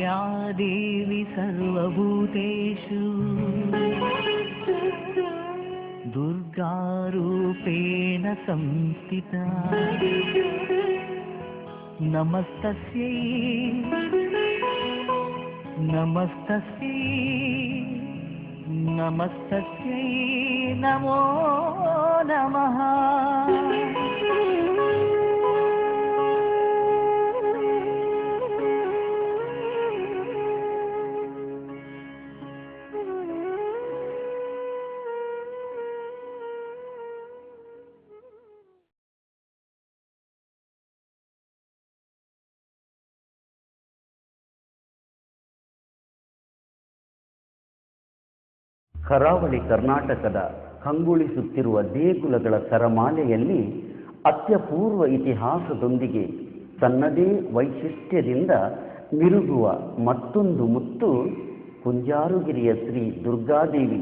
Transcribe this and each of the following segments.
या देवी सर्वभूतेषु दुर्गारूपेण संस्थिता नमस्तस्यै नमस्तस्यै नमस्तस्यै नमो नमः। ಕರಾವಳಿ ಕರ್ನಾಟಕದ ಕಂಗೊಳಿಸುತ್ತಿರುವ ದೇಗುಲಗಳ ಸರಮಾಲೆಯಲ್ಲಿ ಅತ್ಯಪೂರ್ವ ಇತಿಹಾಸದೊಂದಿಗೆ ತನ್ನದೇ ವೈಶಿಷ್ಟ್ಯದಿಂದ ಮಿರುಗುವ ಮತ್ತೊಂದು ಮುತ್ತು ಕುಂಜಾರುಗಿರಿಯ ಶ್ರೀ ದುರ್ಗಾದೇವಿ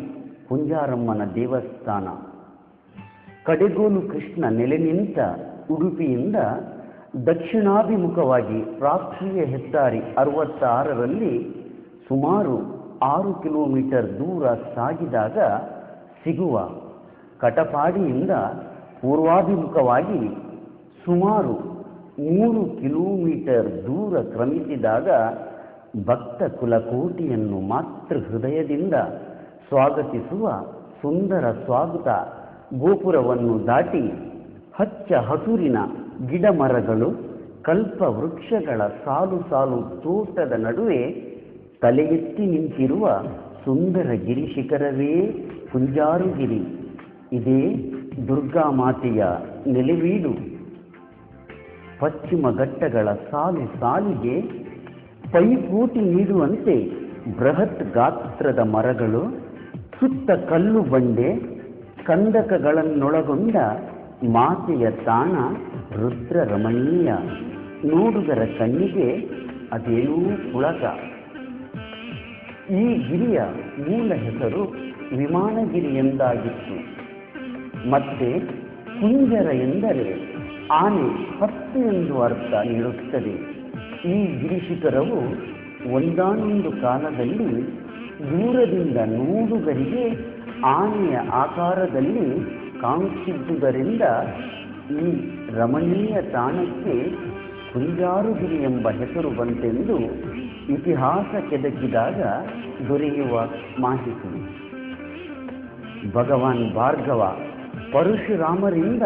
ಕುಂಜಾರಮ್ಮನ ದೇವಸ್ಥಾನ. ಕಡೆಗೋಲು ಕೃಷ್ಣ ನೆಲೆ ನಿಂತ ಉಡುಪಿಯಿಂದ ದಕ್ಷಿಣಾಭಿಮುಖವಾಗಿ ರಾಷ್ಟ್ರೀಯ ಹೆದ್ದಾರಿ 66ರಲ್ಲಿ ಸುಮಾರು 6 ಕಿಲೋಮೀಟರ್ ದೂರ ಸಾಗಿದಾಗ ಸಿಗುವ ಕಟಪಾಡಿಯಿಂದ ಪೂರ್ವಾಭಿಮುಖವಾಗಿ ಸುಮಾರು 3 ಕಿಲೋಮೀಟರ್ ದೂರ ಕ್ರಮಿಸಿದಾಗ ಭಕ್ತ ಕುಲಕೋಟಿಯನ್ನು ಮಾತೃ ಹೃದಯದಿಂದ ಸ್ವಾಗತಿಸುವ ಸುಂದರ ಸ್ವಾಗತ ಗೋಪುರವನ್ನು ದಾಟಿ ಹಚ್ಚ ಹಸುರಿನ ಗಿಡಮರಗಳು ಕಲ್ಪ ವೃಕ್ಷಗಳ ಸಾಲು ಸಾಲು ತೋಟದ ನಡುವೆ ತಲೆ ಎತ್ತಿ ನಿಂತಿರುವ ಸುಂದರ ಗಿರಿಶಿಖರವೇ ಕುಂಜಾರುಗಿರಿ. ಇದೇ ದುರ್ಗಾಮಾತೆಯ ನೆಲೆವೀಡು. ಪಶ್ಚಿಮ ಘಟ್ಟಗಳ ಸಾಲು ಸಾಲಿಗೆ ಪೈಪೋಟಿ ನೀಡುವಂತೆ ಬೃಹತ್ ಗಾತ್ರದ ಮರಗಳು, ಸುತ್ತ ಕಲ್ಲು ಬಂಡೆ, ಕಂದಕಗಳನ್ನೊಳಗೊಂಡ ಮಾತೆಯ ತಾಣ ರುದ್ರ ರಮಣೀಯ. ನೋಡುಗರ ಕಣ್ಣಿಗೆ ಅದೇನೂ ಪುಳಕ. ಈ ಗಿರಿಯ ಮೂಲ ಹೆಸರು ವಿಮಾನಗಿರಿ ಎಂದಾಗಿತ್ತು. ಮತ್ತೆ ಕುಂಜರ ಎಂದರೆ ಆನೆ ಹತ್ತು ಎಂದು ಅರ್ಥ ನೀಡುತ್ತದೆ. ಈ ಗಿರಿಶಿಖರವು ಒಂದಾನೊಂದು ಕಾಲದಲ್ಲಿ ದೂರದಿಂದ ನೋಡುಗರಿಗೆ ಆನೆಯ ಆಕಾರದಲ್ಲಿ ಕಾಣುತ್ತಿದ್ದುದರಿಂದ ಈ ರಮಣೀಯ ತಾಣಕ್ಕೆ ಕುಂಜಾರುಗಿರಿ ಎಂಬ ಹೆಸರು ಬಂತೆಂದು ಇತಿಹಾಸ ಕೆದಕಿದಾಗ ದೊರೆಯುವ ಮಾಹಿತಿ. ಭಗವಾನ್ ಭಾರ್ಗವ ಪರಶುರಾಮರಿಂದ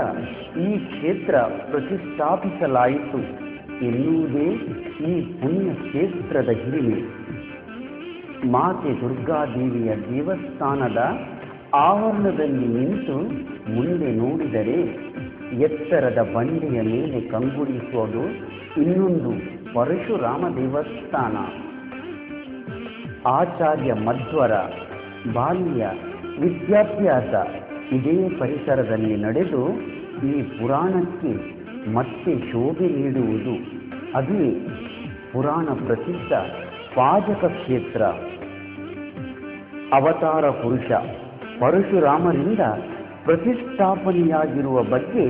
ಈ ಕ್ಷೇತ್ರ ಪ್ರತಿಷ್ಠಾಪಿಸಲಾಯಿತು ಎನ್ನುವುದೇ ಈ ಪುಣ್ಯ ಕ್ಷೇತ್ರದ ಹಿರಿಮೆ. ಮಾತೆ ದುರ್ಗಾದೇವಿಯ ದೇವಸ್ಥಾನದ ಆವರಣದಲ್ಲಿ ನಿಂತು ಮುಂದೆ ನೋಡಿದರೆ ಎತ್ತರದ ಬಂಡೆಯ ಮೇಲೆ ಕಂಗೊಳಿಸುವುದು ಇನ್ನೊಂದು ಪರಶುರಾಮ ದೇವಸ್ಥಾನ. ಆಚಾರ್ಯ ಮಧ್ವರ ಬಾಲ್ಯ ವಿದ್ಯಾಭ್ಯಾಸ ಇದೇ ಪರಿಸರದಲ್ಲಿ ನಡೆದು ಈ ಪುರಾಣಕ್ಕೆ ಮತ್ತೆ ಶೋಭೆ ನೀಡುವುದು. ಅದೇ ಪುರಾಣ ಪ್ರಸಿದ್ಧ ಪಾಜಕ ಕ್ಷೇತ್ರ. ಅವತಾರ ಪುರುಷ ಪರಶುರಾಮರಿಂದ ಪ್ರತಿಷ್ಠಾಪನೆಯಾಗಿರುವ ಬಗ್ಗೆ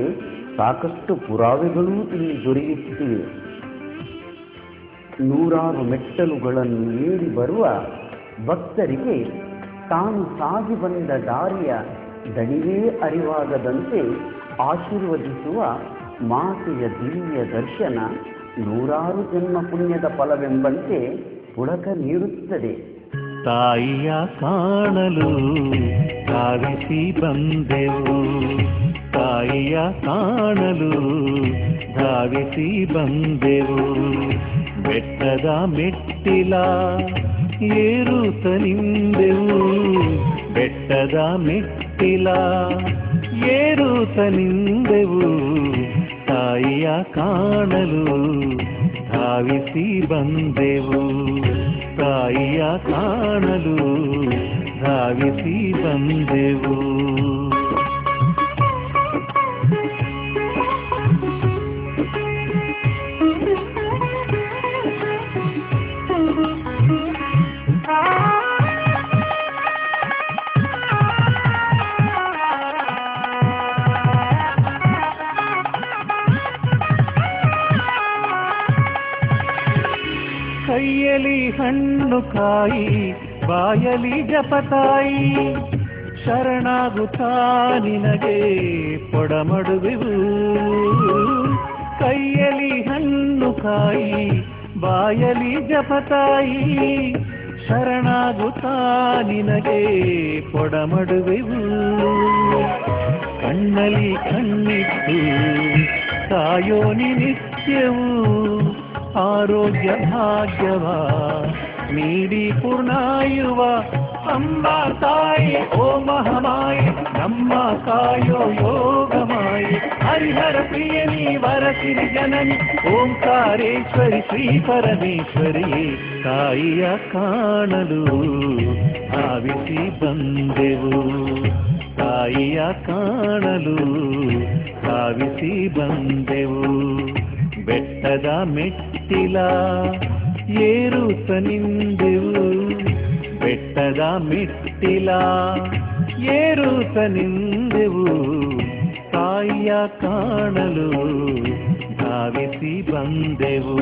ಸಾಕಷ್ಟು ಪುರಾವೆಗಳೂ ಇಲ್ಲಿ ದೊರೆಯುತ್ತಿವೆ. ನೂರಾರು ಮೆಟ್ಟಲುಗಳನ್ನು ಏರಿ ಬರುವ ಭಕ್ತರಿಗೆ ತಾನು ಸಾಗಿ ಬಂದ ದಾರಿಯ ದಣಿವೇ ಅರಿವಾಗದಂತೆ ಆಶೀರ್ವದಿಸುವ ಮಾತೆಯ ದಿವ್ಯ ದರ್ಶನ ನೂರಾರು ಜನ್ಮ ಪುಣ್ಯದ ಫಲವೆಂಬಂತೆ ಪುಳಕ ನೀಡುತ್ತದೆ. ತಾಯಿಯ ಕಾಣಲು ಧಾವಿಸಿ ಬಂದೆವು, ತಾಯಿಯ ಕಾಣಲು ಧಾವಿಸಿ ಬಂದೆವು. ಬೆಟ್ಟದ ಮೆಟ್ಟಿಲ ಏರುತ್ತ ನಿಂದೆವು, ಬೆಟ್ಟದ ಮೆಟ್ಟಿಲ ಏರುತ್ತ ನಿಂದೆವು. ತಾಯಿಯ ಕಾಣಲು ಧಾವಿಸಿ ಬಂದೆವು, ತಾಯಿಯ ಕಾಣಲು ಧಾವಿಸಿ ಬಂದೆವು. ಕೈಯಲಿ ಹಣ್ಣು ಕಾಯಿ ಬಾಯಲಿ ಜಪತಾಯಿ ಶರಣಾಗುತ್ತಾ ನಿನಗೆ ಪೊಡಮಡುವೆವು ಕೈಯಲಿ ಹಣ್ಣು ಕಾಯಿ ಬಾಯಲಿ ಜಪತಾಯಿ ಶರಣಾಗುತ್ತಾ ನಿನಗೆ ಪೊಡಮಡುವೆವು ಕಣ್ಣಲಿ ಕಣ್ಣಿಟ್ಟು ಕಾಯೋನಿ ನಿತ್ಯವೂ ಆರೋಗ್ಯ ಭಾಗ್ಯವ ನೀಡಿ ಪೂರ್ಣಾಯುವ ಅಮ್ಮ ತಾಯಿ ಓ ಮಹಾಮಾಯಿ ನಮ್ಮ ಕಾಯೋ ಯೋಗಮಾಯಿ ಹರಿಹರ ಪ್ರಿಯನಿ ವರಸಿರಿ ಜನನಿ ಓಂಕಾರೇಶ್ವರಿ ಶ್ರೀ ಪರಮೇಶ್ವರಿಯೇ ತಾಯಿಯ ಕಾಣಲು ಧಾವಿಸಿ ಬಂದೆವು ತಾಯಿಯ ಕಾಣಲು ಧಾವಿಸಿ ಬಂದೆವು ಬೆಟ್ಟದ ಮೆಟ್ಟಿಲ ಏರುತ್ತ ನಿಂದೆವು ಬೆಟ್ಟದ ಮೆಟ್ಟಿಲ ಏರುತ್ತ ನಿಂದೆವು ತಾಯಿಯ ಕಾಣಲು ಧಾವಿಸಿ ಬಂದೆವು